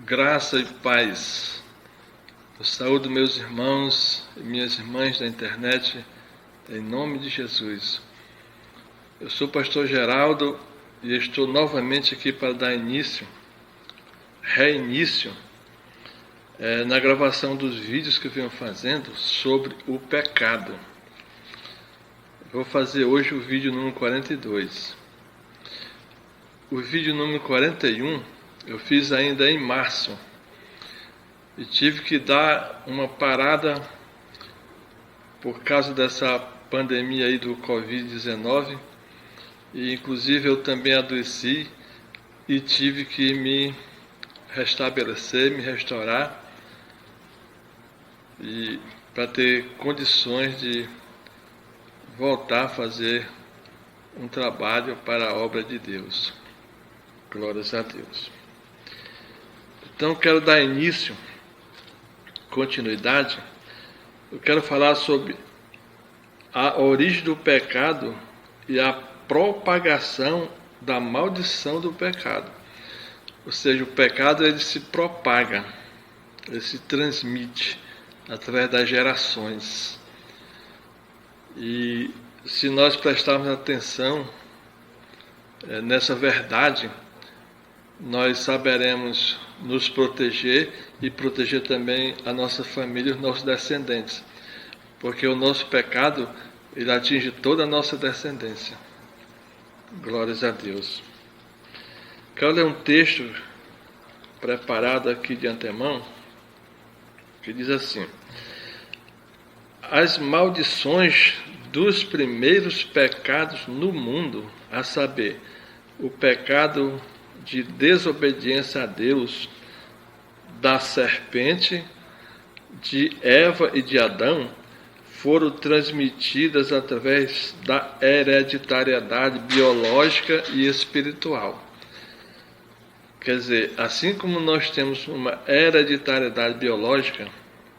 Graça e paz. Eu saúdo meus irmãos e minhas irmãs da internet, em nome de Jesus. Eu sou o pastor Geraldo e estou novamente aqui para dar reinício, na gravação dos vídeos que eu venho fazendo sobre o pecado. Vou fazer hoje o vídeo número 42. O vídeo número 41 eu fiz ainda em março e tive que dar uma parada por causa dessa pandemia aí do Covid-19 e inclusive eu também adoeci e tive que me restabelecer, me restaurar e para ter condições de voltar a fazer um trabalho para a obra de Deus. Glórias a Deus. Então quero dar início, continuidade, eu quero falar sobre a origem do pecado e a propagação da maldição do pecado. Ou seja, o pecado ele se propaga, ele se transmite através das gerações. E se nós prestarmos atenção nessa verdade, nós saberemos nos proteger e proteger também a nossa família e os nossos descendentes. Porque o nosso pecado, ele atinge toda a nossa descendência. Glórias a Deus. Quero ler um texto preparado aqui de antemão, que diz assim: as maldições dos primeiros pecados no mundo, a saber, o pecado de desobediência a Deus da serpente, de Eva e de Adão, foram transmitidas através da hereditariedade biológica e espiritual. Quer dizer, assim como nós temos uma hereditariedade biológica,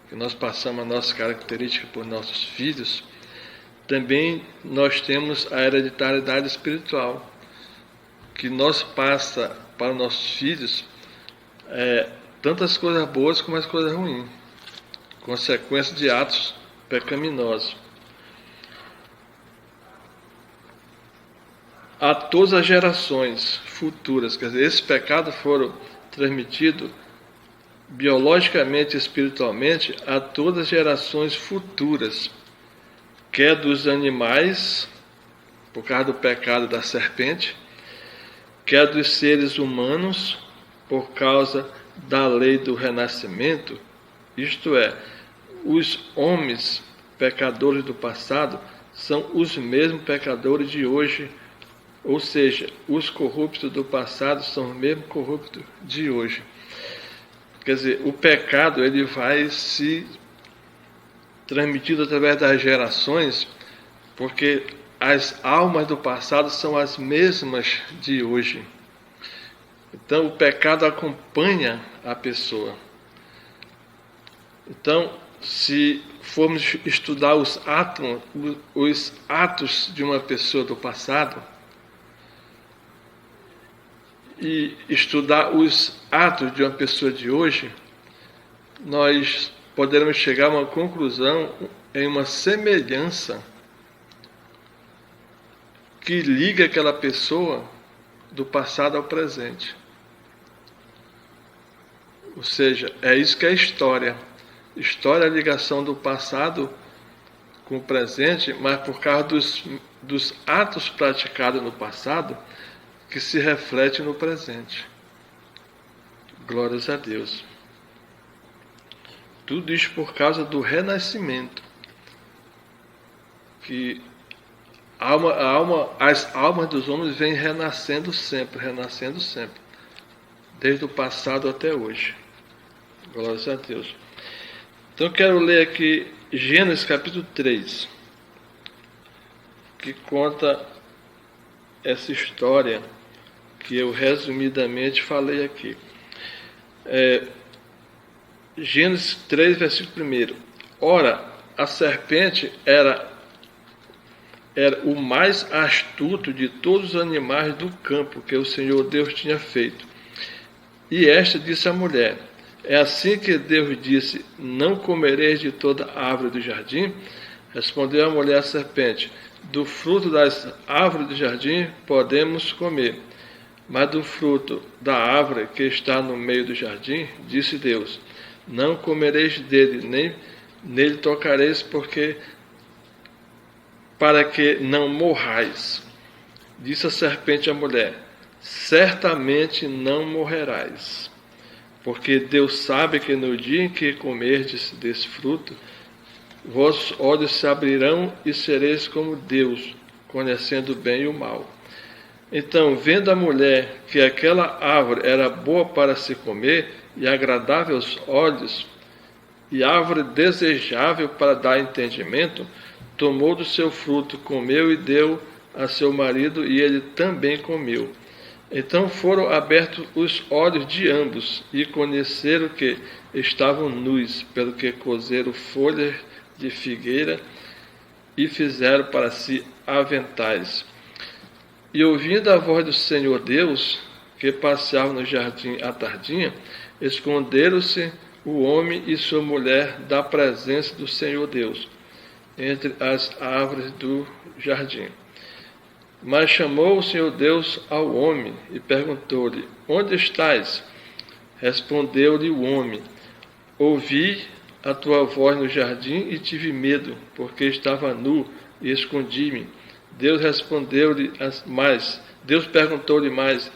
que nós passamos a nossa característica por nossos filhos, também nós temos a hereditariedade espiritual, que nós passa para nossos filhos tantas coisas boas como as coisas ruins, consequência de atos pecaminosos. A todas as gerações futuras, quer dizer, esses pecados foram transmitidos biologicamente e espiritualmente a todas as gerações futuras, quer dos animais, por causa do pecado da serpente, quer dos seres humanos, por causa da lei do renascimento, isto é, os homens pecadores do passado são os mesmos pecadores de hoje, ou seja, os corruptos do passado são os mesmos corruptos de hoje. Quer dizer, o pecado ele vai se transmitindo através das gerações, porque as almas do passado são as mesmas de hoje. Então, o pecado acompanha a pessoa. Então, se formos estudar os atos de uma pessoa do passado e estudar os atos de uma pessoa de hoje, nós poderemos chegar a uma conclusão em uma semelhança que liga aquela pessoa do passado ao presente. Ou seja, é isso que é história. História é a ligação do passado com o presente, mas por causa dos atos praticados no passado que se reflete no presente. Glórias a Deus. Tudo isso por causa do renascimento, que as almas dos homens vêm renascendo sempre, desde o passado até hoje. Glórias a Deus. Então eu quero ler aqui Gênesis capítulo 3, que conta essa história que eu resumidamente falei aqui. Gênesis 3, versículo 1. Ora, a serpente era o mais astuto de todos os animais do campo que o Senhor Deus tinha feito. E esta disse à mulher: é assim que Deus disse: não comereis de toda árvore do jardim? Respondeu a mulher à serpente: do fruto das árvores do jardim podemos comer, mas do fruto da árvore que está no meio do jardim, disse Deus: não comereis dele, nem nele tocareis, para que não morrais. Disse a serpente à mulher: certamente não morrerás, porque Deus sabe que no dia em que comerdes desse fruto, vossos olhos se abrirão e sereis como Deus, conhecendo o bem e o mal. Então, vendo a mulher que aquela árvore era boa para se comer e agradável aos olhos, e árvore desejável para dar entendimento, tomou do seu fruto, comeu e deu a seu marido, e ele também comeu. Então foram abertos os olhos de ambos, e conheceram que estavam nus, pelo que cozeram folhas de figueira e fizeram para si aventais. E ouvindo a voz do Senhor Deus, que passeava no jardim à tardinha, esconderam-se o homem e sua mulher da presença do Senhor Deus, entre as árvores do jardim. Mas chamou o Senhor Deus ao homem e perguntou-lhe: onde estás? Respondeu-lhe o homem: ouvi a tua voz no jardim e tive medo, porque estava nu e escondi-me. Deus perguntou-lhe mais: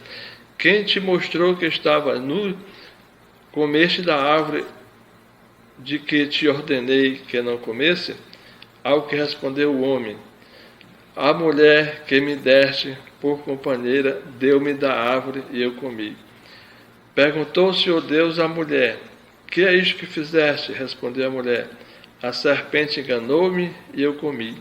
quem te mostrou que estava nu? Comeste da árvore de que te ordenei que não comesse? Ao que respondeu o homem: a mulher que me deste por companheira deu-me da árvore e eu comi. Perguntou o Senhor Deus à mulher: que é isto que fizeste? Respondeu a mulher: a serpente enganou-me e eu comi.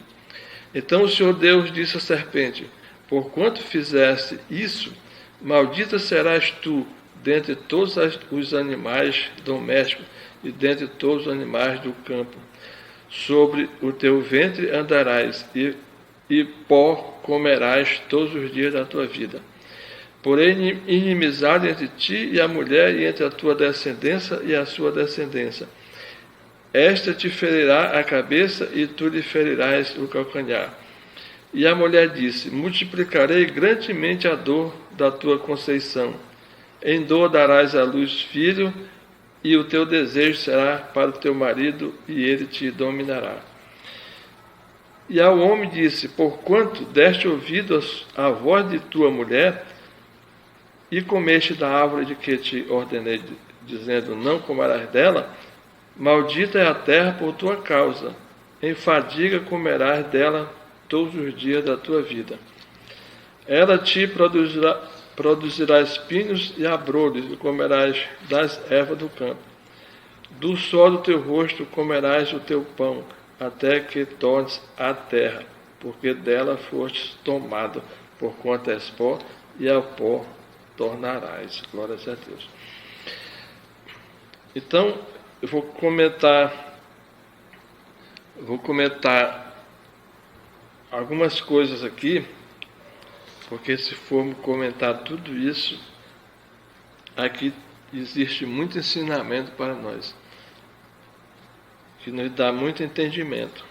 Então o Senhor Deus disse à serpente: porquanto fizeste isso, maldita serás tu dentre todos os animais domésticos e dentre todos os animais do campo. Sobre o teu ventre andarás, e pó comerás todos os dias da tua vida. Porém, inimizade entre ti e a mulher, e entre a tua descendência e a sua descendência. Esta te ferirá a cabeça, e tu lhe ferirás o calcanhar. E a mulher disse: multiplicarei grandemente a dor da tua conceição. Em dor darás à luz filho, e o teu desejo será para o teu marido, e ele te dominará. E ao homem disse: porquanto deste ouvido à voz de tua mulher, e comeste da árvore de que te ordenei, dizendo: não comerás dela, maldita é a terra por tua causa, em fadiga comerás dela todos os dias da tua vida. Ela te produzirá espinhos e abrolhos, e comerás das ervas do campo. Do sol do teu rosto comerás o teu pão, até que tornes a terra, porque dela fostes tomado, porquanto és pó, e ao pó tornarás. Glórias a Deus. Então, eu vou comentar algumas coisas aqui, porque se formos comentar tudo isso, aqui existe muito ensinamento para nós, que nos dá muito entendimento.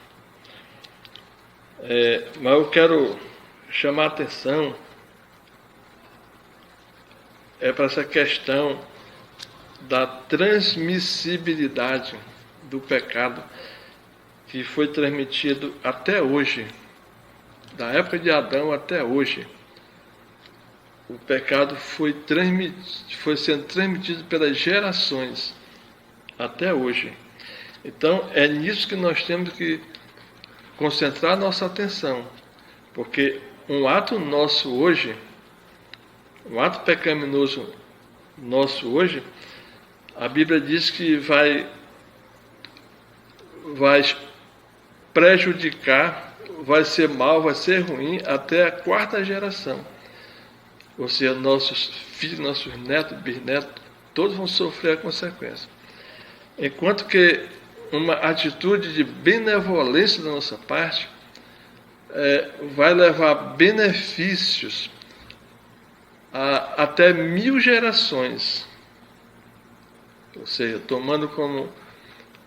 Mas eu quero chamar a atenção para essa questão da transmissibilidade do pecado, que foi transmitido até hoje, da época de Adão até hoje. O pecado foi sendo transmitido pelas gerações até hoje. Então, é nisso que nós temos que concentrar nossa atenção, porque um ato nosso hoje, um ato pecaminoso nosso hoje, a Bíblia diz que vai prejudicar, vai ser mal, vai ser ruim até a 4ª geração. Ou seja, nossos filhos, nossos netos, bisnetos, todos vão sofrer a consequência. Enquanto que uma atitude de benevolência da nossa parte vai levar benefícios a até 1000 gerações. ou seja, tomando como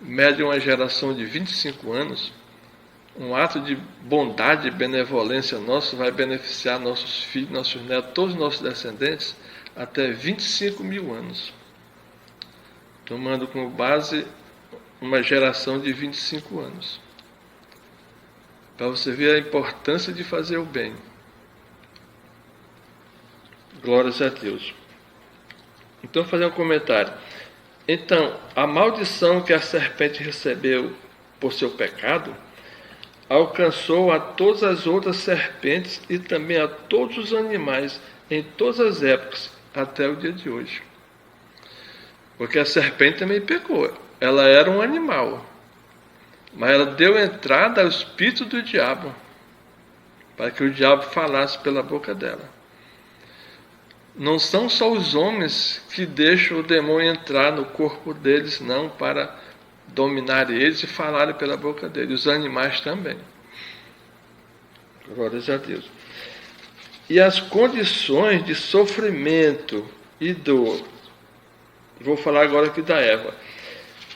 média uma geração de 25 anos, um ato de bondade e benevolência nosso vai beneficiar nossos filhos, nossos netos, todos os nossos descendentes, até 25 mil anos. Tomando como base uma geração de 25 anos. Para você ver a importância de fazer o bem. Glórias a Deus. Então, vou fazer um comentário. Então, a maldição que a serpente recebeu por seu pecado alcançou a todas as outras serpentes e também a todos os animais em todas as épocas, até o dia de hoje. Porque a serpente também pecou. Ela era um animal, mas ela deu entrada ao espírito do diabo, para que o diabo falasse pela boca dela. Não são só os homens que deixam o demônio entrar no corpo deles, não, para dominar eles e falarem pela boca deles. Os animais também. Glórias a Deus. E as condições de sofrimento e dor. Vou falar agora aqui da Eva.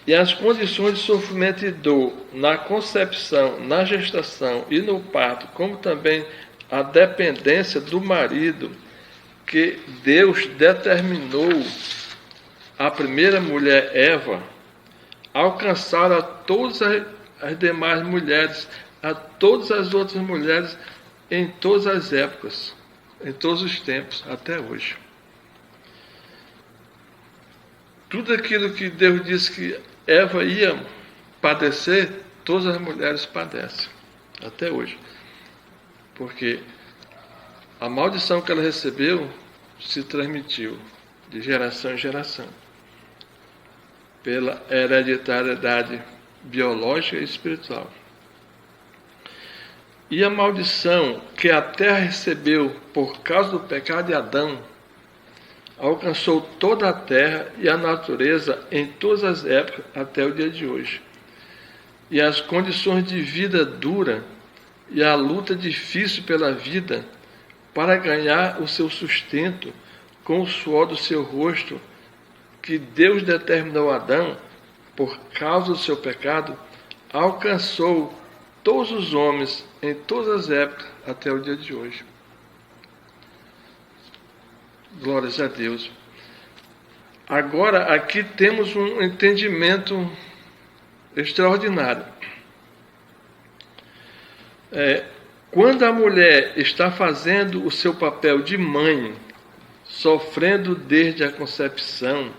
E as condições de sofrimento e dor na concepção, na gestação e no parto, como também a dependência do marido, que Deus determinou a primeira mulher, Eva, alcançar a todas as demais mulheres, a todas as outras mulheres, em todas as épocas, em todos os tempos, até hoje. Tudo aquilo que Deus disse que Eva ia padecer, todas as mulheres padecem, até hoje. Porque a maldição que ela recebeu se transmitiu de geração em geração, pela hereditariedade biológica e espiritual. E a maldição que a terra recebeu por causa do pecado de Adão alcançou toda a terra e a natureza em todas as épocas até o dia de hoje. E as condições de vida dura e a luta difícil pela vida para ganhar o seu sustento com o suor do seu rosto, que Deus determinou a Adão por causa do seu pecado, alcançou todos os homens em todas as épocas até o dia de hoje. Glórias a Deus. Agora, aqui temos um entendimento extraordinário. Quando a mulher está fazendo o seu papel de mãe, sofrendo desde a concepção,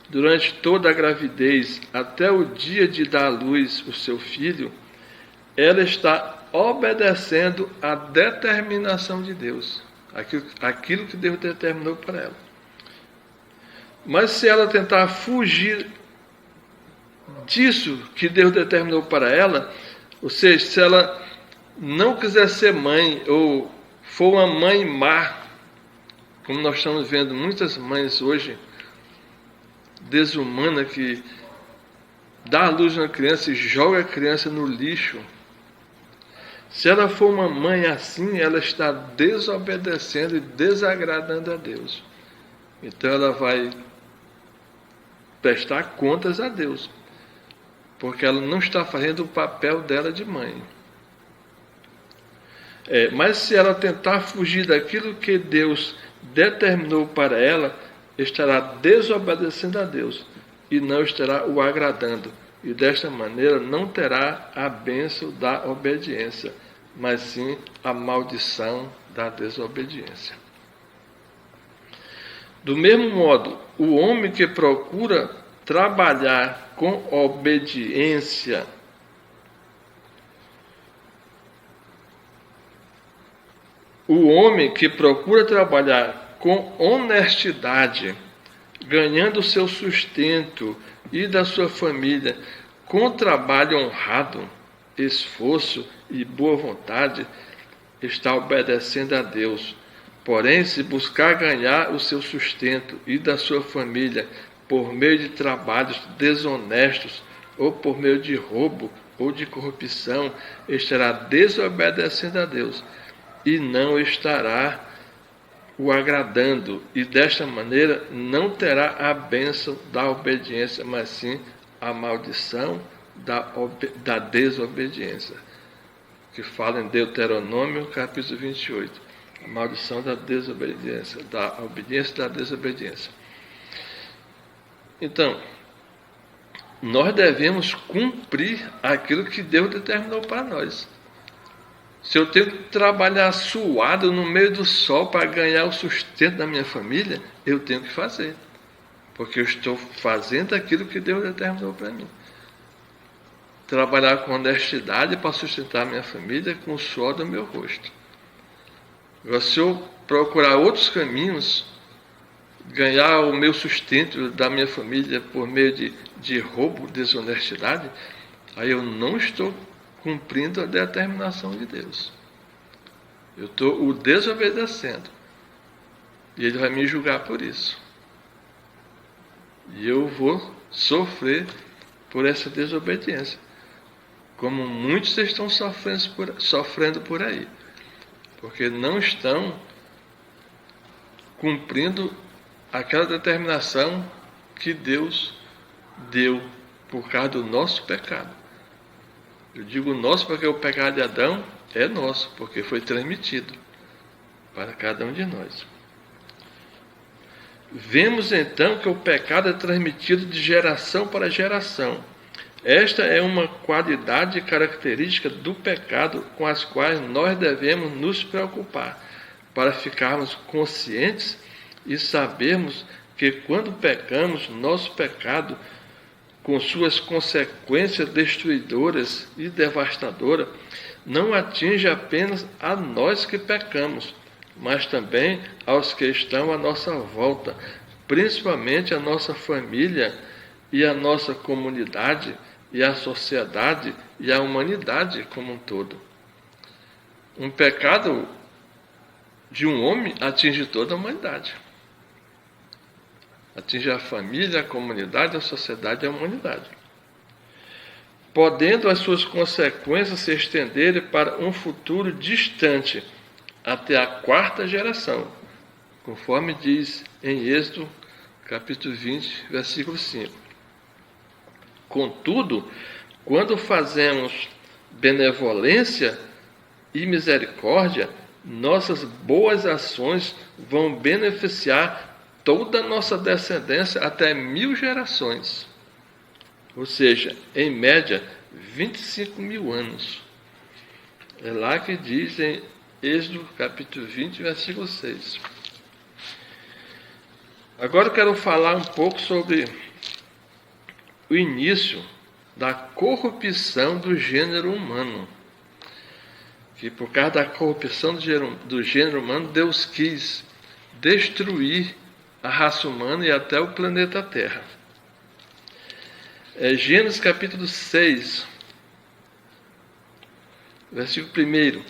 durante toda a gravidez, até o dia de dar à luz o seu filho, ela está obedecendo à determinação de Deus, aquilo que Deus determinou para ela. Mas se ela tentar fugir disso que Deus determinou para ela, ou seja, se ela não quiser ser mãe, ou for uma mãe má, como nós estamos vendo muitas mães hoje, desumana, que dá a luz na criança e joga a criança no lixo. Se ela for uma mãe assim, ela está desobedecendo e desagradando a Deus. Então ela vai prestar contas a Deus, porque ela não está fazendo o papel dela de mãe. Mas se ela tentar fugir daquilo que Deus determinou para ela, estará desobedecendo a Deus e não estará o agradando. E desta maneira não terá a bênção da obediência, mas sim a maldição da desobediência. Do mesmo modo, o homem que procura trabalhar com obediência, o homem que procura trabalhar com honestidade, ganhando o seu sustento e da sua família, com trabalho honrado, esforço e boa vontade, está obedecendo a Deus. Porém, se buscar ganhar o seu sustento e da sua família por meio de trabalhos desonestos, ou por meio de roubo ou de corrupção, estará desobedecendo a Deus e não estará o agradando, e desta maneira não terá a bênção da obediência, mas sim a maldição da desobediência, que fala em Deuteronômio capítulo 28, a maldição da desobediência, da obediência e da desobediência. Então, nós devemos cumprir aquilo que Deus determinou para nós. Se eu tenho que trabalhar suado no meio do sol para ganhar o sustento da minha família, eu tenho que fazer. Porque eu estou fazendo aquilo que Deus determinou para mim. Trabalhar com honestidade para sustentar minha família com o suor do meu rosto. Agora, se eu procurar outros caminhos, ganhar o meu sustento da minha família por meio de roubo, desonestidade, aí eu não estou cumprindo a determinação de Deus. Eu estou o desobedecendo. E Ele vai me julgar por isso. E eu vou sofrer por essa desobediência. Como muitos estão sofrendo por aí. Porque não estão cumprindo aquela determinação que Deus deu por causa do nosso pecado. Eu digo nosso porque o pecado de Adão é nosso, porque foi transmitido para cada um de nós. Vemos então que o pecado é transmitido de geração para geração. Esta é uma qualidade característica do pecado com as quais nós devemos nos preocupar, para ficarmos conscientes e sabermos que quando pecamos, nosso pecado, com suas consequências destruidoras e devastadoras, não atinge apenas a nós que pecamos, mas também aos que estão à nossa volta, principalmente a nossa família e a nossa comunidade e a sociedade e a humanidade como um todo. Um pecado de um homem atinge toda a humanidade. Atinge a família, a comunidade, a sociedade e a humanidade. Podendo as suas consequências se estenderem para um futuro distante, até a 4ª geração, conforme diz em Êxodo, capítulo 20, versículo 5. Contudo, quando fazemos benevolência e misericórdia, nossas boas ações vão beneficiar toda a nossa descendência até 1000 gerações. Ou seja, em média, 25.000 anos. É lá que diz em Êxodo capítulo 20, versículo 6. Agora eu quero falar um pouco sobre o início da corrupção do gênero humano. Que por causa da corrupção do gênero humano, Deus quis destruir a raça humana e até o planeta Terra. Gênesis capítulo 6, versículo 1.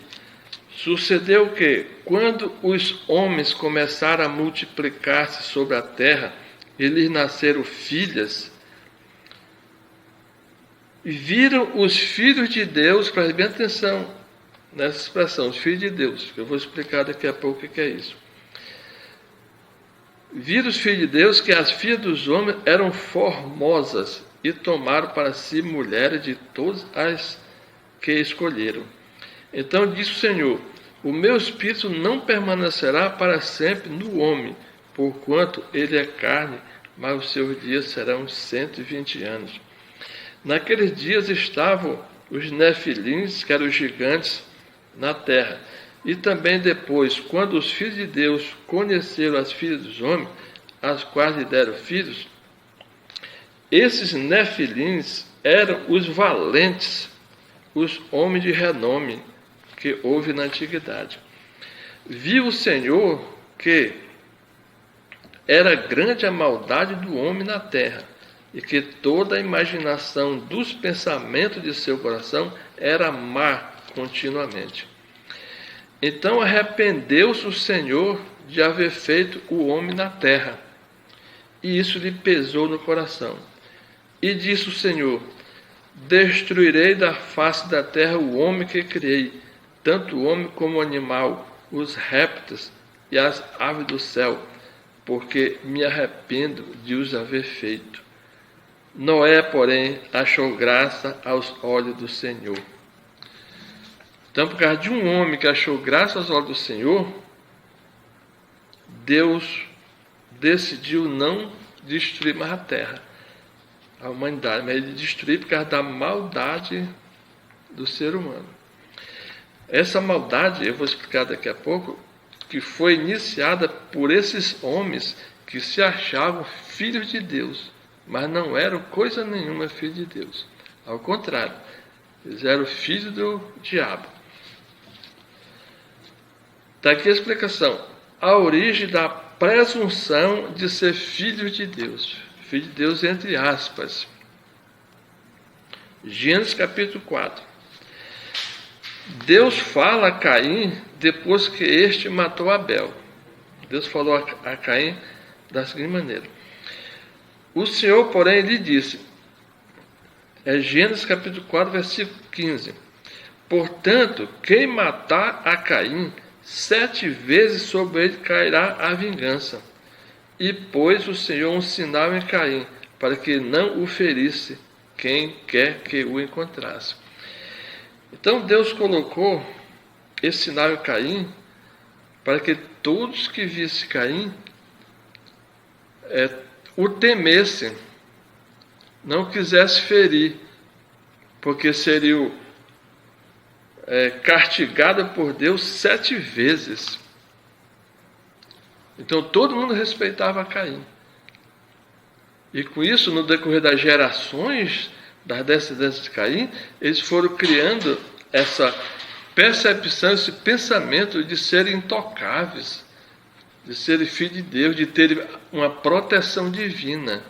Sucedeu que, quando os homens começaram a multiplicar-se sobre a terra, e lhes nasceram filhas, e viram os filhos de Deus, preste bem atenção nessa expressão, os filhos de Deus, que eu vou explicar daqui a pouco o que é isso. Viram os filhos de Deus que as filhas dos homens eram formosas e tomaram para si mulheres de todas as que escolheram. Então disse o Senhor: o meu espírito não permanecerá para sempre no homem, porquanto ele é carne, mas os seus dias serão 120 anos. Naqueles dias estavam os nefilins, que eram os gigantes, na terra. E também depois, quando os filhos de Deus conheceram as filhas dos homens, as quais lhe deram filhos, esses nefilins eram os valentes, os homens de renome que houve na antiguidade. Viu o Senhor que era grande a maldade do homem na terra, e que toda a imaginação dos pensamentos de seu coração era má continuamente. Então arrependeu-se o Senhor de haver feito o homem na terra, e isso lhe pesou no coração. E disse o Senhor: destruirei da face da terra o homem que criei, tanto o homem como o animal, os répteis, e as aves do céu, porque me arrependo de os haver feito. Noé, porém, achou graça aos olhos do Senhor. Então, por causa de um homem que achou graça aos olhos do Senhor, Deus decidiu não destruir mais a terra, a humanidade, mas ele destruiu por causa da maldade do ser humano. Essa maldade, eu vou explicar daqui a pouco, que foi iniciada por esses homens que se achavam filhos de Deus, mas não eram coisa nenhuma filhos de Deus. Ao contrário, eles eram filhos do diabo. Está aqui a explicação. A origem da presunção de ser filho de Deus. Filho de Deus entre aspas. Gênesis capítulo 4. Deus fala a Caim depois que este matou Abel. Deus falou a Caim da seguinte maneira. O Senhor, porém, lhe disse, Gênesis capítulo 4, versículo 15. Portanto, quem matar a Caim, 7 vezes sobre ele cairá a vingança. E pôs o Senhor um sinal em Caim, para que não o ferisse quem quer que o encontrasse. Então Deus colocou esse sinal em Caim, para que todos que vissem Caim o temessem, não quisessem ferir, porque seria castigado por Deus 7 vezes. Então todo mundo respeitava Caim. E com isso, no decorrer das gerações, das descendências de Caim, eles foram criando essa percepção, esse pensamento de serem intocáveis, de serem filhos de Deus, de terem uma proteção divina,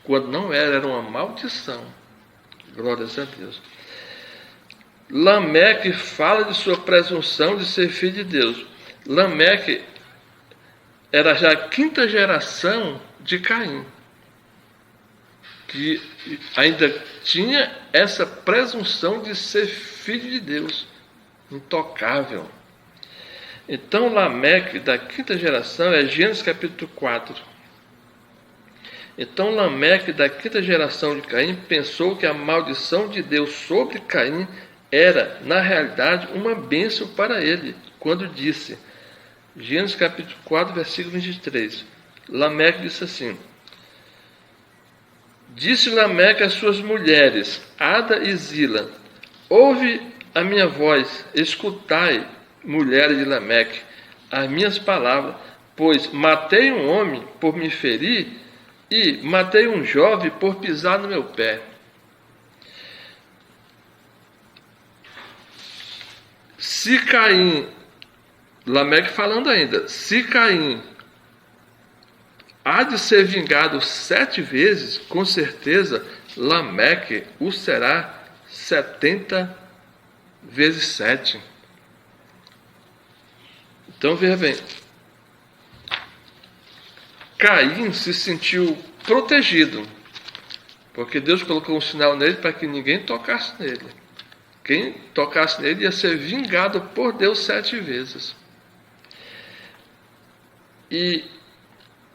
quando não era uma maldição. Glórias a Deus. Lameque fala de sua presunção de ser filho de Deus. Lameque era já a 5ª geração de Caim, que ainda tinha essa presunção de ser filho de Deus, intocável. Então Lameque, da 5ª geração, é Gênesis capítulo 4. Então Lameque, da 5ª geração de Caim, pensou que a maldição de Deus sobre Caim era, na realidade, uma bênção para ele, quando disse, Gênesis capítulo 4, versículo 23, Lameque disse assim, disse Lameque às suas mulheres, Ada e Zila, ouve a minha voz, escutai, mulheres de Lameque, as minhas palavras, pois matei um homem por me ferir e matei um jovem por pisar no meu pé. Se Caim, Lameque falando ainda, se Caim há de ser vingado 7 vezes, com certeza Lameque o será 70 vezes 7. Então veja bem, Caim se sentiu protegido, porque Deus colocou um sinal nele para que ninguém tocasse nele. Quem tocasse nele ia ser vingado por Deus 7 vezes. E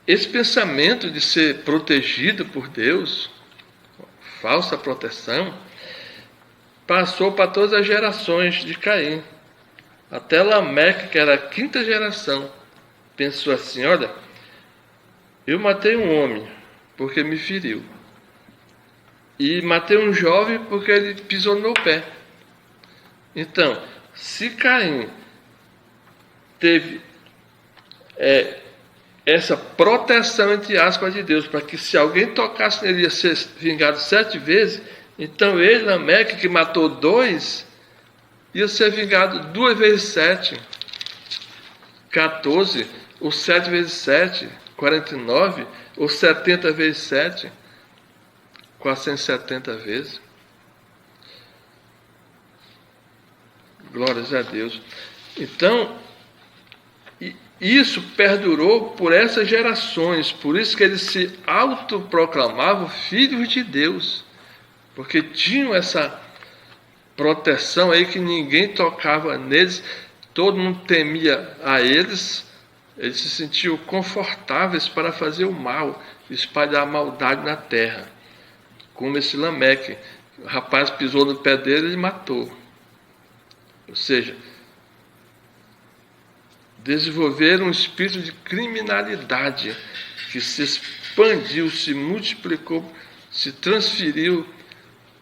esse pensamento de ser protegido por Deus, falsa proteção, passou para todas as gerações de Caim. Até Lameque, que era a 5ª geração, pensou assim, olha, eu matei um homem porque me feriu. E matei um jovem porque ele pisou no meu pé. Então, se Caim teve essa proteção, entre aspas, de Deus, para que se alguém tocasse nele ia ser vingado 7 vezes, então ele, Lameque, que matou 2, ia ser vingado 2 vezes 7, 14, ou 7 vezes 7, 49, ou 70 vezes 7, 470 vezes. Glórias a Deus. Então, isso perdurou por essas gerações, por isso que eles se autoproclamavam filhos de Deus, porque tinham essa proteção aí que ninguém tocava neles, todo mundo temia a eles, Eles se sentiam confortáveis para fazer o mal, espalhar a maldade na terra. Como esse Lameque. O rapaz pisou no pé dele e matou. Ou seja, desenvolveram um espírito de criminalidade que se expandiu, se multiplicou, se transferiu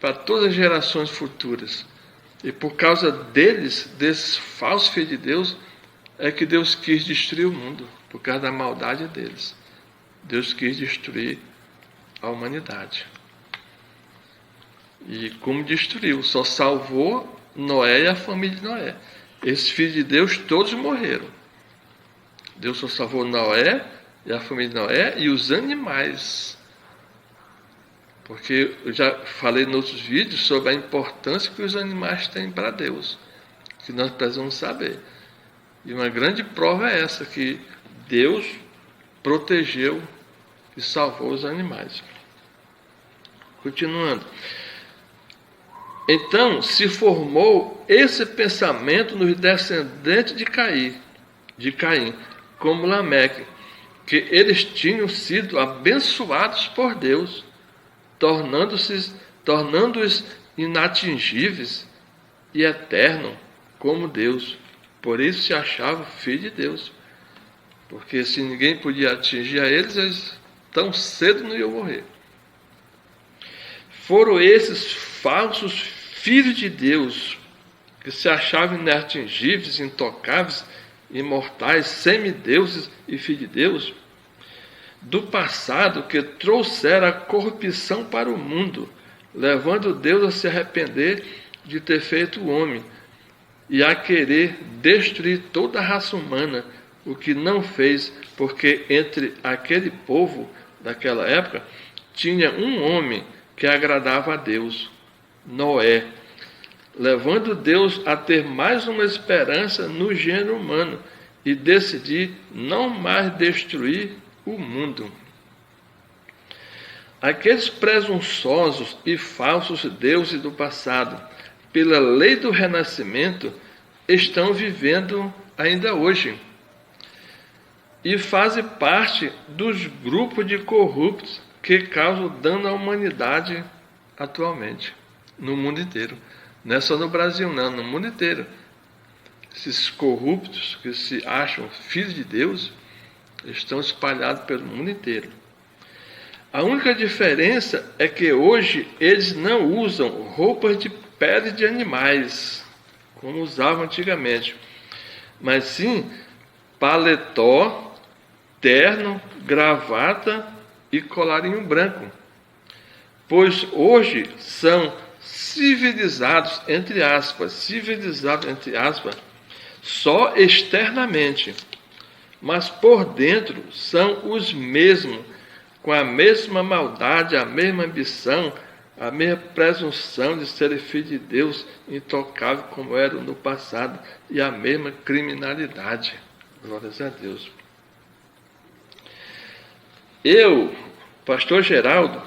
para todas as gerações futuras. E por causa deles, desses falsos filhos de Deus, é que Deus quis destruir o mundo, por causa da maldade deles. Deus quis destruir a humanidade. E como destruiu? Só salvou Noé e a família de Noé. Esses filhos de Deus todos morreram. Deus só salvou Noé e a família de Noé e os animais. Porque eu já falei em outros vídeos sobre a importância que os animais têm para Deus, que nós precisamos saber. E uma grande prova é essa, que Deus protegeu e salvou os animais. Continuando. Então se formou esse pensamento nos descendentes de Caim, como Lameque, que eles tinham sido abençoados por Deus, tornando-os inatingíveis e eternos como Deus. Por isso se achavam filhos de Deus. Porque se ninguém podia atingir a eles, eles tão cedo não iam morrer. Foram esses falsos filhos de Deus, que se achavam inatingíveis, intocáveis, imortais, semideuses e filhos de Deus, do passado, que trouxeram a corrupção para o mundo, levando Deus a se arrepender de ter feito o homem e a querer destruir toda a raça humana, o que não fez, porque entre aquele povo daquela época tinha um homem que agradava a Deus, Noé, levando Deus a ter mais uma esperança no gênero humano e decidir não mais destruir o mundo. Aqueles presunçosos e falsos deuses do passado, pela lei do renascimento, estão vivendo ainda hoje e fazem parte dos grupos de corruptos que causam dano à humanidade atualmente, no mundo inteiro. Não é só no Brasil, não, no mundo inteiro. Esses corruptos que se acham filhos de Deus estão espalhados pelo mundo inteiro. A única diferença é que hoje eles não usam roupas de pele de animais, como usavam antigamente, mas sim paletó, terno, gravata e colarinho branco. Pois hoje são civilizados, entre aspas, só externamente, mas por dentro são os mesmos, com a mesma maldade, a mesma ambição, a mesma presunção de serem filhos de Deus, intocável como eram no passado, e a mesma criminalidade. Glórias a Deus. Eu, pastor Geraldo,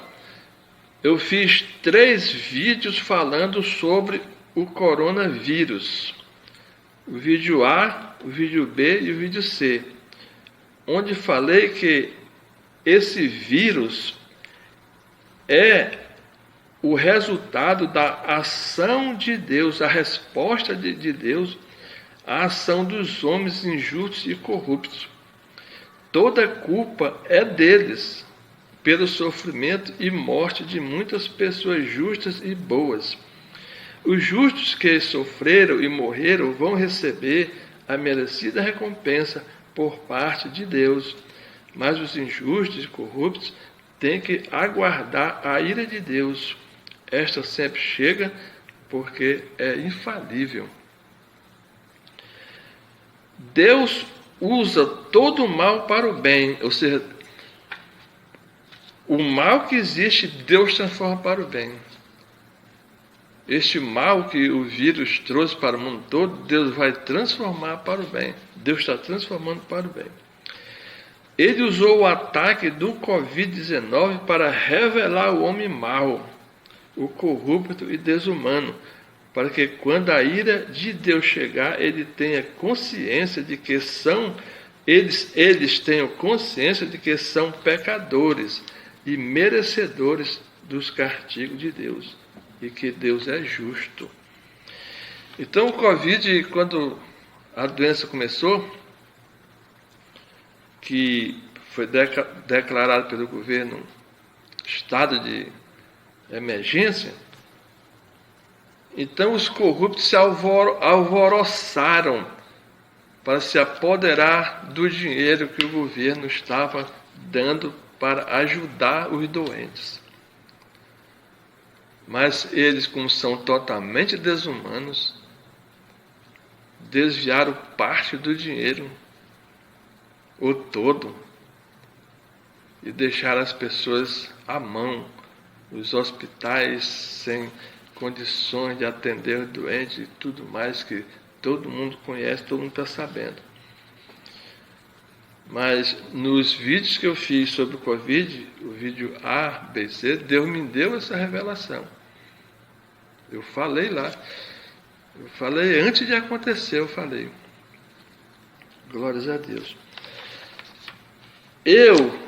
eu fiz 3 vídeos falando sobre o coronavírus. O vídeo A, o vídeo B e o vídeo C, onde falei que esse vírus é o resultado da ação de Deus, a resposta de Deus à ação dos homens injustos e corruptos. Toda culpa é deles, pelo sofrimento e morte de muitas pessoas justas e boas. Os justos que sofreram e morreram vão receber a merecida recompensa por parte de Deus, mas os injustos e corruptos têm que aguardar a ira de Deus. Esta sempre chega porque é infalível. Deus usa todo o mal para o bem, ou seja, o mal que existe, Deus transforma para o bem. Este mal que o vírus trouxe para o mundo todo, Deus vai transformar para o bem. Deus está transformando para o bem. Ele usou o ataque do Covid-19 para revelar o homem mau, o corrupto e desumano, para que quando a ira de Deus chegar, ele tenha consciência de que são eles tenham consciência de que são pecadores e merecedores dos castigos de Deus, e que Deus é justo. Então o Covid, quando a doença começou, que foi declarado pelo governo estado de emergência, então os corruptos se alvoroçaram para se apoderar do dinheiro que o governo estava dando para ajudar os doentes. Mas eles, como são totalmente desumanos, desviaram parte do dinheiro, o todo, e deixaram as pessoas à mão, os hospitais sem condições de atender os doentes e tudo mais que todo mundo conhece, todo mundo está sabendo. Mas nos vídeos que eu fiz sobre o Covid, o vídeo A, B, C, Deus me deu essa revelação. Eu falei lá. Eu falei antes de acontecer, eu falei. Glórias a Deus. Eu,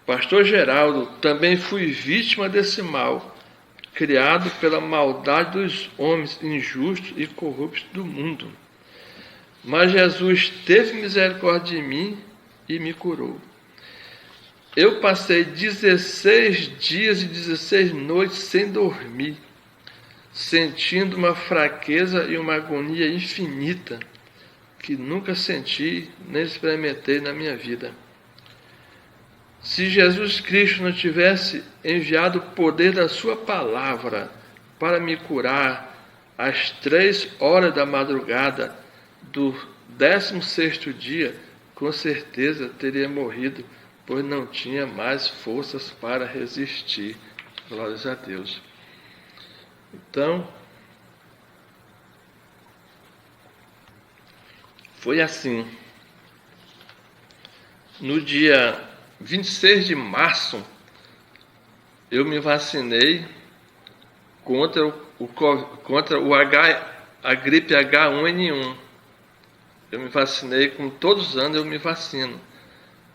pastor Geraldo, também fui vítima desse mal, criado pela maldade dos homens injustos e corruptos do mundo. Mas Jesus teve misericórdia de mim e me curou. Eu passei 16 dias e 16 noites sem dormir, sentindo uma fraqueza e uma agonia infinita que nunca senti nem experimentei na minha vida. Se Jesus Cristo não tivesse enviado o poder da sua palavra para me curar às 3 horas da madrugada do 16º dia, com certeza teria morrido, pois não tinha mais forças para resistir. Glórias a Deus. Então, foi assim. No dia 26 de março, eu me vacinei contra a gripe H1N1. Eu me vacinei, como todos os anos eu me vacino.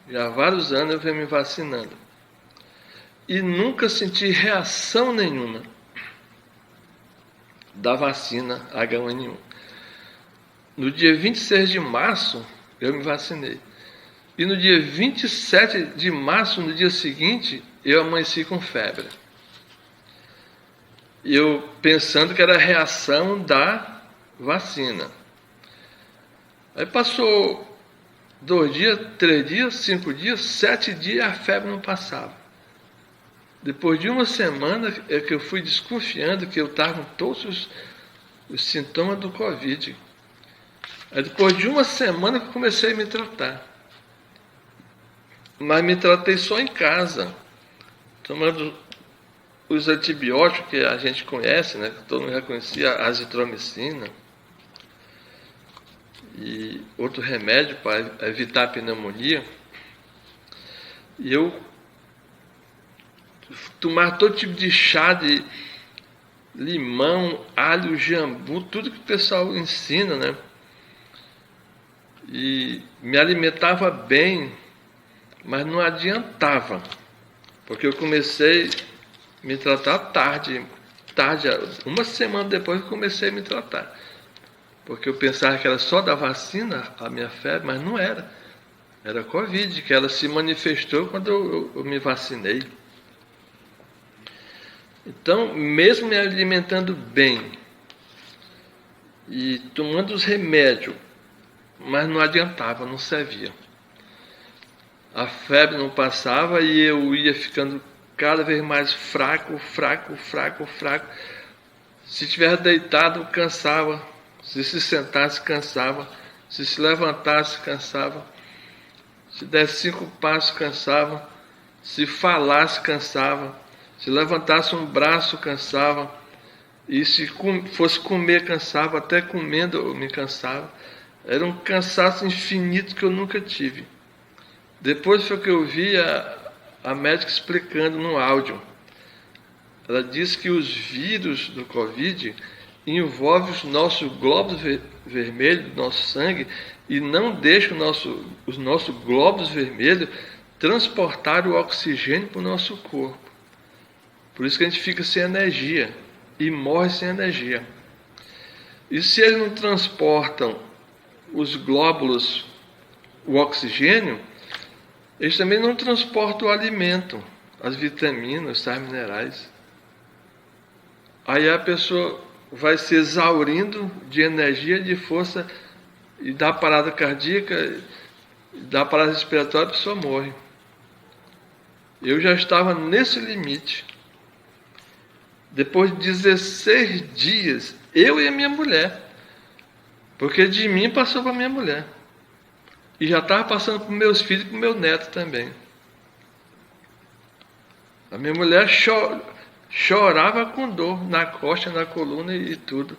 Já há vários anos eu venho me vacinando. E nunca senti reação nenhuma da vacina H1N1. No dia 26 de março, eu me vacinei. E no dia 27 de março, no dia seguinte, eu amanheci com febre. Eu pensando que era a reação da vacina. Aí passou 2 dias, 3 dias, 5 dias, 7 dias, a febre não passava. Depois de uma semana é que eu fui desconfiando que eu estava com todos os sintomas do Covid. Aí depois de uma semana que eu comecei a me tratar. Mas me tratei só em casa, tomando os antibióticos que a gente conhece, né? Que todo mundo já conhecia, a azitromicina e outro remédio para evitar a pneumonia. E eu tomava todo tipo de chá de limão, alho, jambu, tudo que o pessoal ensina, né? E me alimentava bem, mas não adiantava, porque eu comecei a me tratar tarde, uma semana depois eu comecei a me tratar, porque eu pensava que era só da vacina a minha febre, mas não era. Era Covid, que ela se manifestou quando eu me vacinei. Então, mesmo me alimentando bem e tomando os remédios, mas não adiantava, não servia. A febre não passava e eu ia ficando cada vez mais fraco. Se tivesse deitado, cansava. Se sentasse, cansava. Se levantasse, cansava. Se desse 5 passos, cansava. Se falasse, cansava. Se levantasse um braço, cansava. E se fosse comer, cansava. Até comendo eu me cansava. Era um cansaço infinito que eu nunca tive. Depois foi que eu vi a médica explicando no áudio. Ela disse que os vírus do Covid envolvem os nossos glóbulos vermelhos do nosso sangue e não deixa os nossos glóbulos vermelhos transportar o oxigênio para o nosso corpo. Por isso que a gente fica sem energia e morre sem energia. E se eles não transportam os glóbulos, o oxigênio, eles também não transportam o alimento, as vitaminas, os sais minerais. Aí a pessoa vai se exaurindo de energia, de força, e dá parada cardíaca, dá parada respiratória, a pessoa morre. Eu já estava nesse limite. Depois de 16 dias, eu e a minha mulher, porque de mim passou para minha mulher. E já estava passando para meus filhos e para o meu neto também. A minha mulher chorava com dor na costa, na coluna e tudo.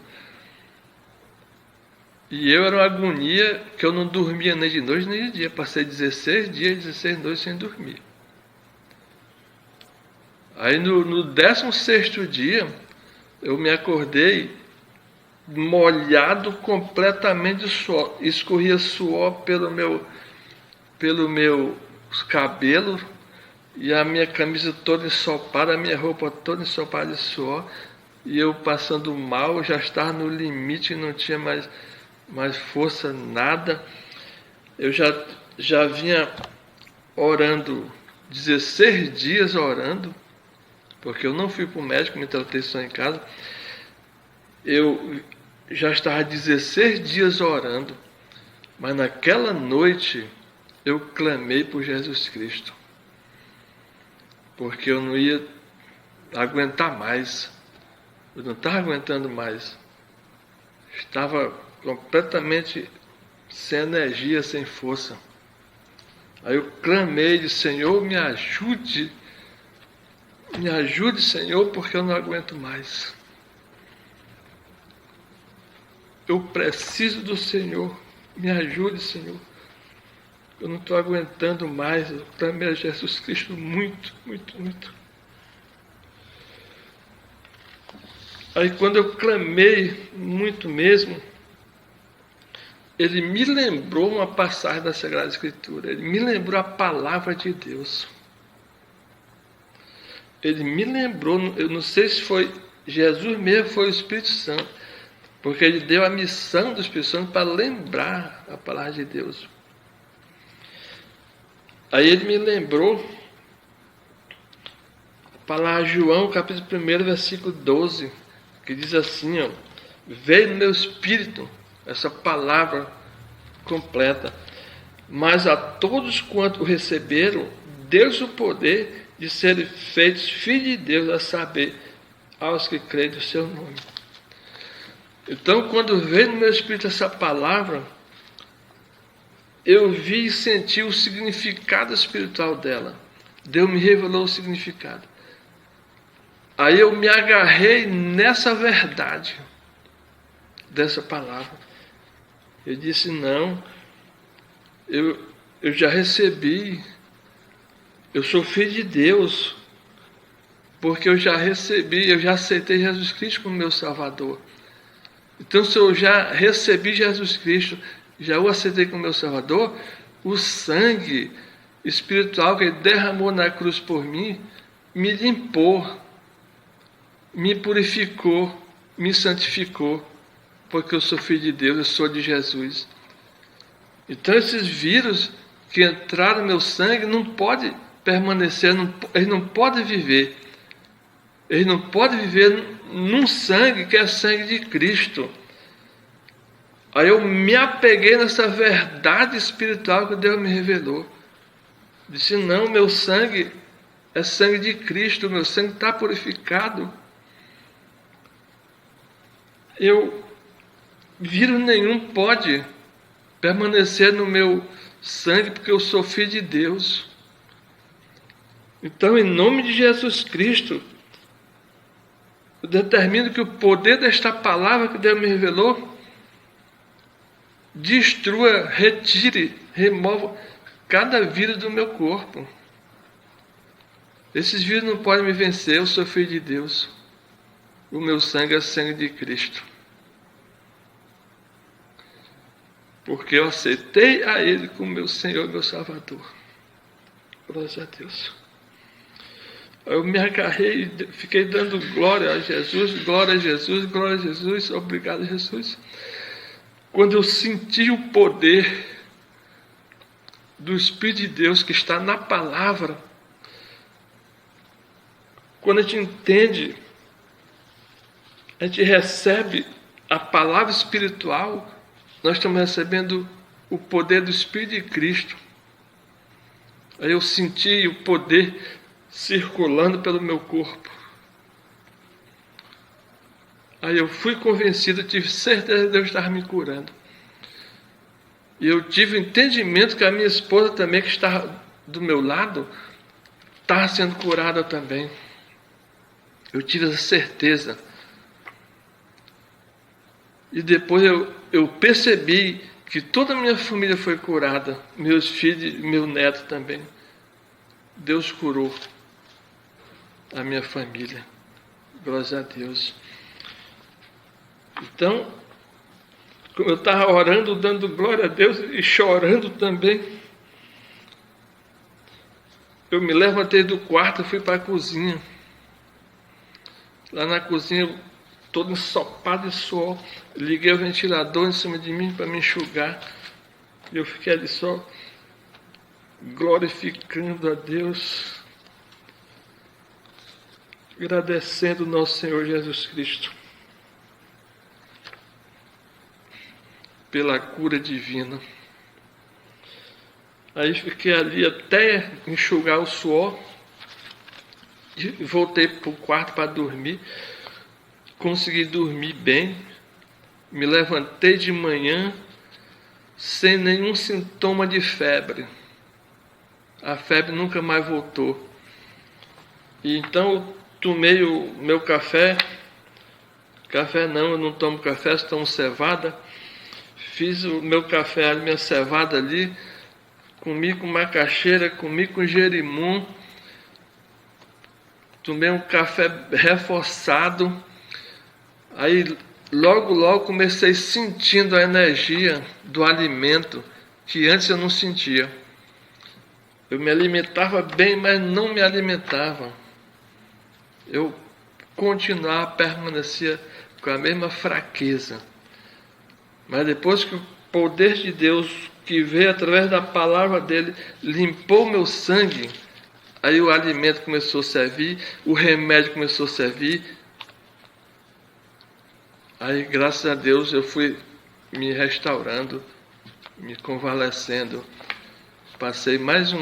E eu era uma agonia que eu não dormia nem de noite nem de dia. Passei 16 dias, 16 noites sem dormir. Aí no 16º dia, eu me acordei molhado completamente de suor. Escorria suor pelo meu cabelo e a minha camisa toda ensopada, a minha roupa toda ensopada de suor. E eu passando mal, já estava no limite, não tinha mais força, nada. Eu já vinha orando, 16 dias orando, porque eu não fui para o médico, me tratei só em casa. Eu já estava 16 dias orando, mas naquela noite eu clamei por Jesus Cristo, porque eu não ia aguentar mais, eu não estava aguentando mais, estava completamente sem energia, sem força. Aí eu clamei, disse: Senhor, me ajude, Senhor, porque eu não aguento mais. Eu preciso do Senhor, me ajude, Senhor. Eu não estou aguentando mais. Eu clamei a Jesus Cristo muito, muito, muito. Aí quando eu clamei muito mesmo, ele me lembrou uma passagem da Sagrada Escritura. Ele me lembrou a palavra de Deus. Ele me lembrou, eu não sei se foi Jesus mesmo, foi o Espírito Santo, porque ele deu a missão do Espírito Santo para lembrar a palavra de Deus. Aí ele me lembrou a palavra de João, capítulo 1, versículo 12, que diz assim, ó: veio no meu espírito essa palavra completa, mas a todos quanto o receberam, deu-lhes o poder de serem feitos filhos de Deus, a saber, aos que creem no seu nome. Então, quando veio no meu espírito essa palavra, eu vi e senti o significado espiritual dela. Deus me revelou o significado. Aí eu me agarrei nessa verdade dessa palavra. Eu disse: não, eu já recebi, eu sou filho de Deus, porque eu já recebi, eu já aceitei Jesus Cristo como meu Salvador. Então, se eu já recebi Jesus Cristo, já o aceitei como meu Salvador, o sangue espiritual que ele derramou na cruz por mim, me limpou, me purificou, me santificou, porque eu sou filho de Deus, eu sou de Jesus. Então, esses vírus que entraram no meu sangue não podem permanecer, eles não podem viver. Eles não podem viver num sangue que é sangue de Cristo. Aí eu me apeguei nessa verdade espiritual que Deus me revelou. Disse: não, meu sangue é sangue de Cristo, meu sangue está purificado. Vírus nenhum pode permanecer no meu sangue, porque eu sou filho de Deus. Então, em nome de Jesus Cristo, eu determino que o poder desta palavra que Deus me revelou destrua, retire, remova cada vírus do meu corpo. Esses vírus não podem me vencer, eu sou filho de Deus. O meu sangue é sangue de Cristo. porque eu aceitei a Ele como meu Senhor e meu Salvador. Glória a Deus. Eu me agarrei, fiquei dando glória a Jesus, glória a Jesus, glória a Jesus, obrigado Jesus. Quando eu senti o poder do Espírito de Deus que está na palavra, quando a gente entende, a gente recebe a palavra espiritual, nós estamos recebendo o poder do Espírito de Cristo. Aí eu senti o poder circulando pelo meu corpo. Aí eu fui convencido, tive certeza de Deus estar me curando. E eu tive o entendimento que a minha esposa também, que estava do meu lado, estava sendo curada também. Eu tive essa certeza. E depois eu percebi que toda a minha família foi curada, meus filhos e meu neto também. Deus curou a minha família. Glória a Deus. Então, como eu estava orando, dando glória a Deus e chorando também, eu me levantei do quarto e fui para a cozinha. Lá na cozinha, todo ensopado de suor, liguei o ventilador em cima de mim para me enxugar. E eu fiquei ali só glorificando a Deus, agradecendo o nosso Senhor Jesus Cristo pela cura divina. Aí fiquei ali até enxugar o suor e voltei para o quarto para dormir. Consegui dormir bem, me levantei de manhã sem nenhum sintoma de febre. A febre nunca mais voltou. E então eu tomei o meu café. Café não, eu não tomo café, só tomo cevada. Fiz o meu café, a minha cevada ali, comi com macaxeira, comi com jerimum, tomei um café reforçado, aí logo comecei sentindo a energia do alimento, que antes eu não sentia. Eu me alimentava bem, mas não me alimentava. Eu continuava, permanecia com a mesma fraqueza. Mas depois que o poder de Deus, que veio através da palavra dele, limpou meu sangue, aí o alimento começou a servir, o remédio começou a servir. Aí, graças a Deus, eu fui me restaurando, me convalescendo. Passei mais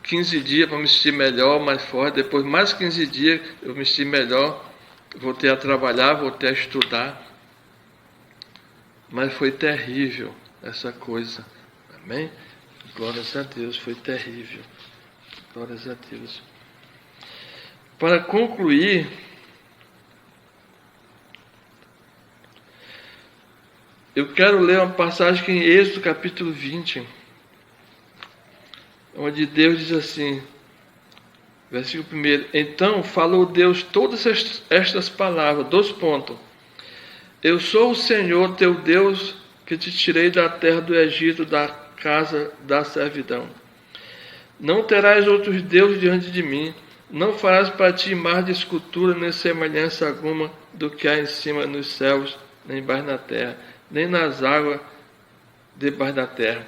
15 dias para me sentir melhor, mais forte. Depois, mais 15 dias, eu me senti melhor. Voltei a trabalhar, voltei a estudar. Mas foi terrível essa coisa. Amém? Glórias a Deus, foi terrível. Glórias a Deus. Para concluir, eu quero ler uma passagem que em Êxodo capítulo 20, onde Deus diz assim, versículo 1: Então falou Deus todas estas palavras, 2 pontos. Eu sou o Senhor teu Deus, que te tirei da terra do Egito, da casa da servidão. Não terás outros deuses diante de mim, não farás para ti imagem de escultura, nem semelhança alguma do que há em cima nos céus, nem embaixo na terra, nem nas águas debaixo da terra.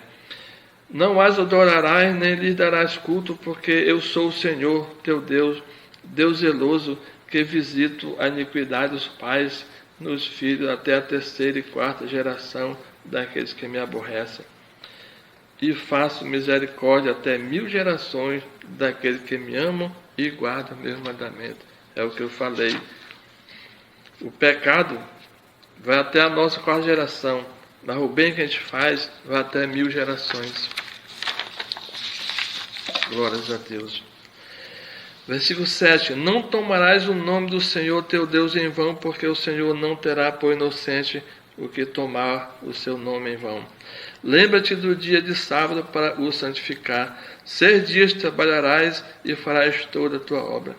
Não as adorarás, nem lhes darás culto, porque eu sou o Senhor teu Deus, Deus zeloso, que visito a iniquidade dos pais nos filhos até a 3ª e 4ª geração daqueles que me aborrecem. E faço misericórdia até 1000 gerações daqueles que me amam e guardam meus mandamentos. É o que eu falei. O pecado vai até a nossa 4ª geração, mas o bem que a gente faz vai até 1000 gerações. Glórias a Deus. Versículo 7. Não tomarás o nome do Senhor teu Deus em vão, porque o Senhor não terá por inocente o que tomar o seu nome em vão. Lembra-te do dia de sábado para o santificar. 6 dias trabalharás e farás toda a tua obra.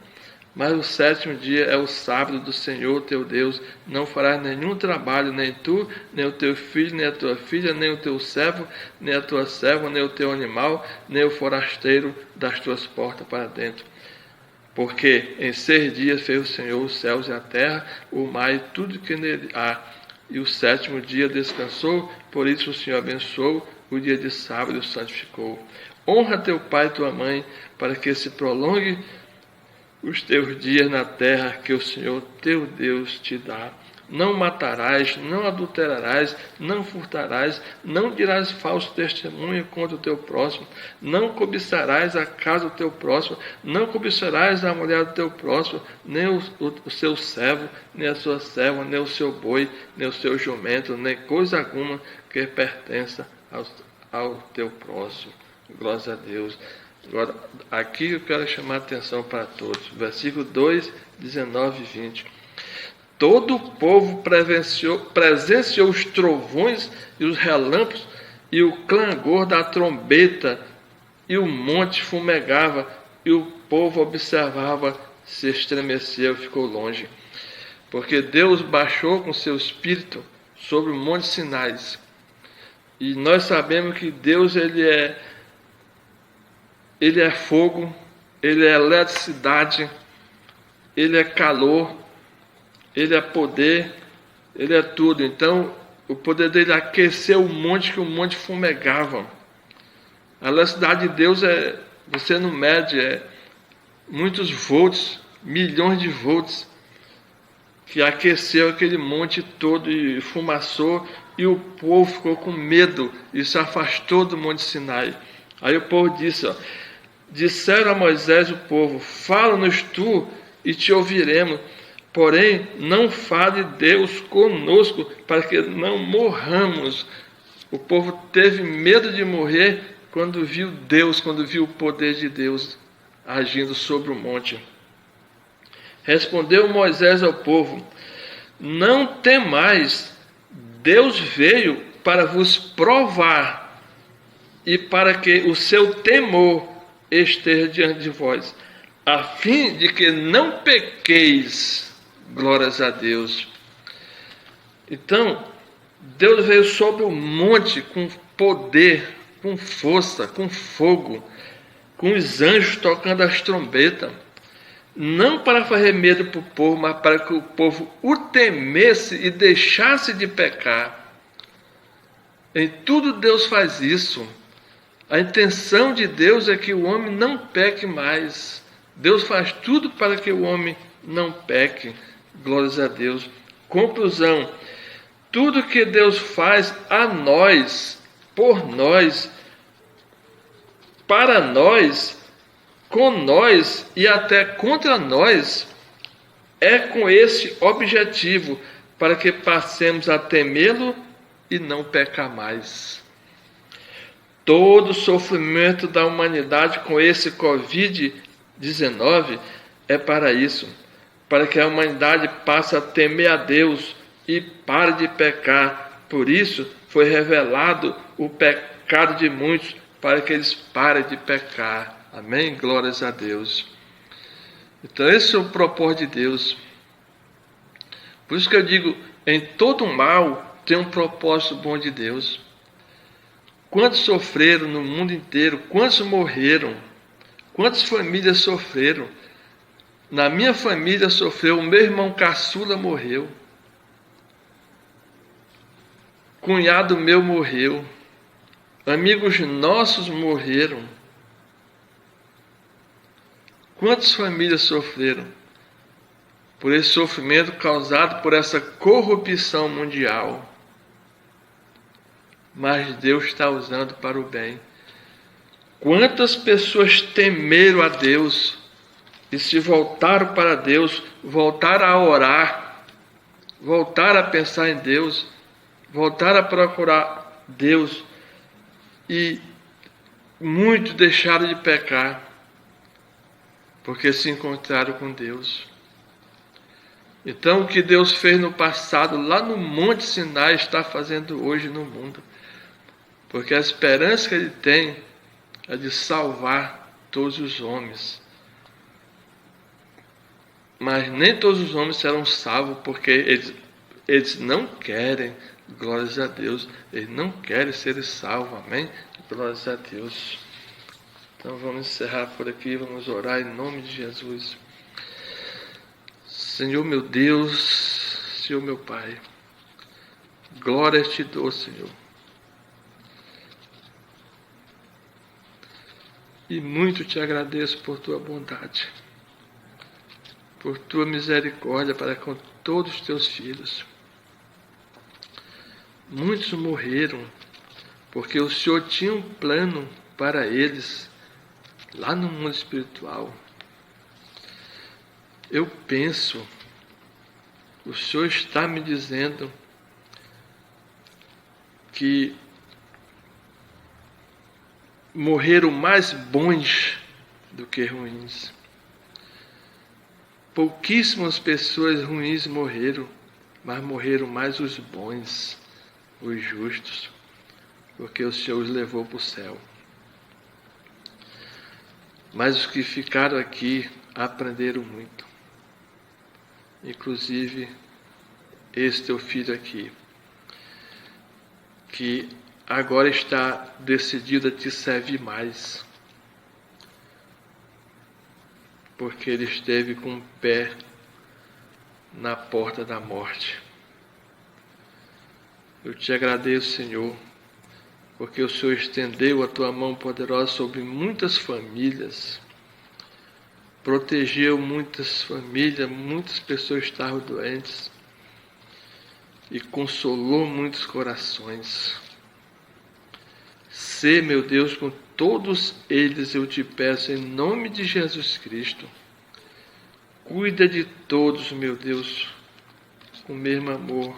Mas o sétimo dia é o sábado do Senhor teu Deus. Não farás nenhum trabalho, nem tu, nem o teu filho, nem a tua filha, nem o teu servo, nem a tua serva, nem o teu animal, nem o forasteiro das tuas portas para dentro. Porque em 6 dias fez o Senhor os céus e a terra, o mar e tudo que nele há. E o sétimo dia descansou, por isso o Senhor abençoou o dia de sábado e o santificou. Honra teu pai e tua mãe, para que se prolongue os teus dias na terra que o Senhor teu Deus te dá. Não matarás, não adulterarás, não furtarás, não dirás falso testemunho contra o teu próximo, não cobiçarás a casa do teu próximo, não cobiçarás a mulher do teu próximo, nem o seu servo, nem a sua serva, nem o seu boi, nem o seu jumento, nem coisa alguma que pertença ao teu próximo. Glórias a Deus. Agora, aqui eu quero chamar a atenção para todos. Versículo 2, 19 e 20. Todo o povo presenciou os trovões e os relâmpagos e o clangor da trombeta, e o monte fumegava, e o povo observava, se estremeceu e ficou longe. Porque Deus baixou com seu espírito sobre o monte Sinai. E nós sabemos que Deus ele é fogo, ele é eletricidade, ele é calor, ele é poder, ele é tudo. Então, o poder dele aqueceu o monte, que o monte fumegava. A eletricidade de Deus você não mede, muitos volts, milhões de volts, que aqueceu aquele monte todo e fumaçou, e o povo ficou com medo e se afastou do monte Sinai. Aí o povo disse, disseram a Moisés o povo, fala-nos tu e te ouviremos, porém não fale Deus conosco, para que não morramos. O povo teve medo de morrer quando viu Deus, quando viu o poder de Deus agindo sobre o monte. Respondeu Moisés ao povo, não temais, Deus veio para vos provar e para que o seu temor esteja diante de vós, a fim de que não pequeis. Glórias a Deus. Então, Deus veio sobre o monte com poder, com força, com fogo, com os anjos tocando as trombetas, não para fazer medo para o povo, mas para que o povo o temesse e deixasse de pecar. Em tudo Deus faz isso. A intenção de Deus é que o homem não peque mais. Deus faz tudo para que o homem não peque. Glórias a Deus. Conclusão. Tudo que Deus faz a nós, por nós, para nós, com nós e até contra nós, é com esse objetivo, para que passemos a temê-lo e não pecar mais. Todo o sofrimento da humanidade com esse Covid-19 é para isso, para que a humanidade passe a temer a Deus e pare de pecar. Por isso foi revelado o pecado de muitos, para que eles parem de pecar. Amém? Glórias a Deus. Então esse é o propósito de Deus. Por isso que eu digo, em todo mal tem um propósito bom de Deus. Quantos sofreram no mundo inteiro? Quantos morreram? Quantas famílias sofreram? Na minha família sofreu, o meu irmão caçula morreu. Cunhado meu morreu. Amigos nossos morreram. Quantas famílias sofreram por esse sofrimento causado por essa corrupção mundial? Mas Deus está usando para o bem. Quantas pessoas temeram a Deus e se voltaram para Deus, voltaram a orar, voltaram a pensar em Deus, voltaram a procurar Deus, e muitos deixaram de pecar, porque se encontraram com Deus. Então o que Deus fez no passado, lá no Monte Sinai, está fazendo hoje no mundo. Porque a esperança que Ele tem é de salvar todos os homens. Mas nem todos os homens serão salvos, porque eles não querem, glórias a Deus, eles não querem ser salvos, amém? Glórias a Deus. Então vamos encerrar por aqui, vamos orar em nome de Jesus. Senhor meu Deus, Senhor meu Pai, glórias te dou, Senhor. E muito te agradeço por tua bondade, por tua misericórdia para com todos os teus filhos. Muitos morreram, porque o Senhor tinha um plano para eles, lá no mundo espiritual. Eu penso, o Senhor está me dizendo que morreram mais bons do que ruins. Pouquíssimas pessoas ruins morreram, mas morreram mais os bons, os justos, porque o Senhor os levou para o céu. Mas os que ficaram aqui aprenderam muito. Inclusive, esse teu filho aqui, que agora está decidido a te servir mais, porque ele esteve com o pé na porta da morte. Eu te agradeço, Senhor, porque o Senhor estendeu a tua mão poderosa sobre muitas famílias, protegeu muitas famílias, muitas pessoas estavam doentes e consolou muitos corações. Sê, meu Deus, com todos eles eu te peço, em nome de Jesus Cristo. Cuida de todos, meu Deus, com o mesmo amor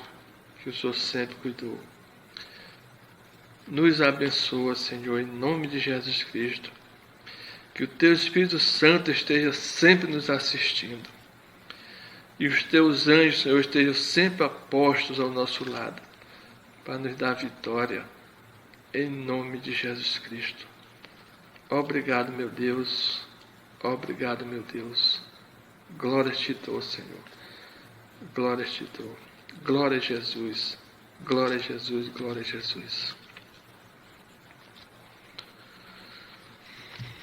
que o Senhor sempre cuidou. Nos abençoa, Senhor, em nome de Jesus Cristo. Que o teu Espírito Santo esteja sempre nos assistindo. E os teus anjos, Senhor, estejam sempre apostos ao nosso lado, para nos dar vitória, em nome de Jesus Cristo. Obrigado, meu Deus. Obrigado, meu Deus. Glória te dou, Senhor. Glória te dou. Glória a Jesus. Glória a Jesus. Glória a Jesus.